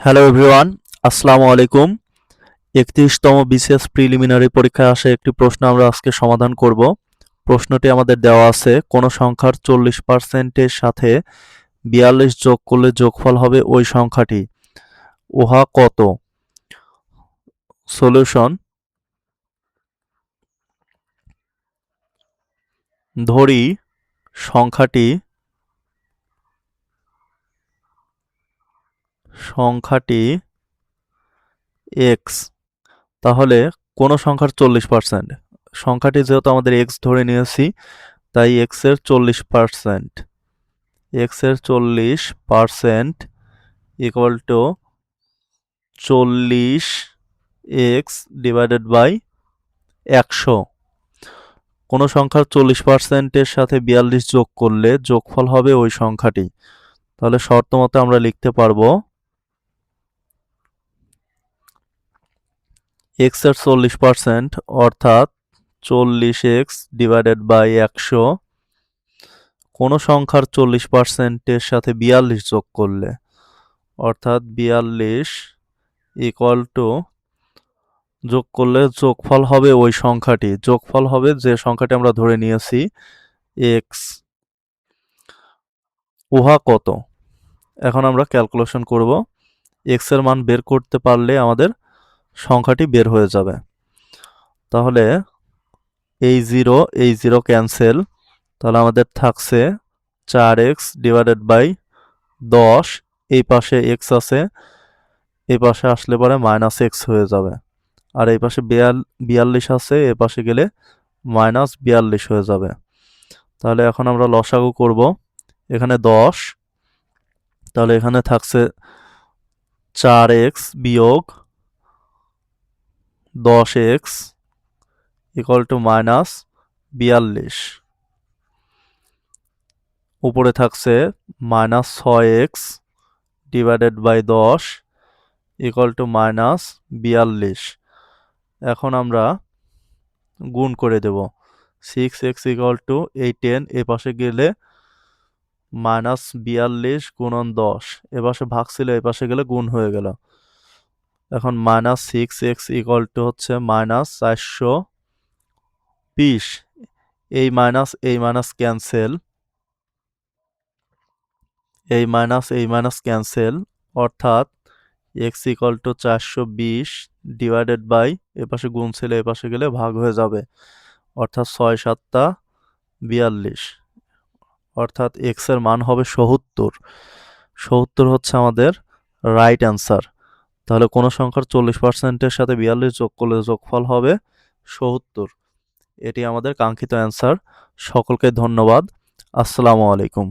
Hello everyone, আসসালামু আলাইকুম। ৩১তম BCS preliminary পরীক্ষায় আসা একটি প্রশ্ন আমরা আজকে সমাধান করব। প্রশ্নটি আমাদের দেওয়া আছে, কোনো সংখ্যার 40%-এর সাথে ৪২ যোগ করলে যোগফল হবে ওই সংখ্যাটি, উহা কত? সলিউশন: ধরি সংখ্যাটি এক্স, তাহলে কোনো সংখ্যার 40%, সংখ্যাটি যেহেতু আমাদের এক্স ধরে নিয়েছি তাই এক্স এর 40%, এক্স এর 40% equal to 40 x divided by 100। কোনো সংখ্যার 40%-এর সাথে 42 যোগ করলে যোগফল হবে ওই সংখ্যাটি। তাহলে শর্ত মতো আমরা লিখতে পারবো এক্স এর 40% অর্থাৎ 40x ডিভাইডেড বাই 100, কোনো সংখ্যার 40%-এর সাথে 42 যোগ করলে অর্থাৎ 42 ইকুয়াল টু যোগ করলে যোগফল হবে ওই সংখ্যাটি, যোগফল হবে যে সংখ্যাটি আমরা ধরে নিয়েছি এক্স, উহা কত? এখন আমরা ক্যালকুলেশন করব। এক্স এর মান বের করতে পারলে আমাদের সংখ্যাটি বের হয়ে যাবে। তাহলে এই জিরো ক্যান্সেল, তাহলে আমাদের থাকছে 4x ডিভাইডেড বাই 10, এই পাশে এক্স আছে, এই পাশে আসলে পরে মাইনাস এক্স হয়ে যাবে, আর এই পাশে 42 আছে, এ পাশে গেলে মাইনাস 42 হয়ে যাবে। তাহলে এখন আমরা লসাগু করব। এখানে 10, তাহলে এখানে থাকছে 4x বিয়োগ 10x ইকুয়াল টু মাইনাস 42, উপরে থাকছে minus 6x divided by 10 equal to minus 42। এখন আমরা গুণ করে দেব। 6x ইকুয়াল টু এই 10 এ পাশে গেলে মাইনাস 42 গুণন 10, এ পাশে ভাগ ছিল, এ পাশে গেলে গুণ হয়ে গেল। এখন মাইনাস 6x ইকুয়াল টু হচ্ছে মাইনাস 420, এই মাইনাস ক্যান্সেল, এই মাইনাস ক্যান্সেল, অর্থাৎ x equal to 420 divided by, এ পাশে গুণ ছিল, এ পাশে গেলে ভাগ হয়ে যাবে, অর্থাৎ 6 7 42, অর্থাৎ x এর মান হবে 77। 77 হচ্ছে আমাদের রাইট অ্যান্সার। তাহলে কোনো সংখ্যার 40%-এর সাথে 42 যোগ করলে যোগফল হবে 77। এটি আমাদের কাঙ্ক্ষিত অ্যান্সার। সকলকে ধন্যবাদ। আসসালামু আলাইকুম।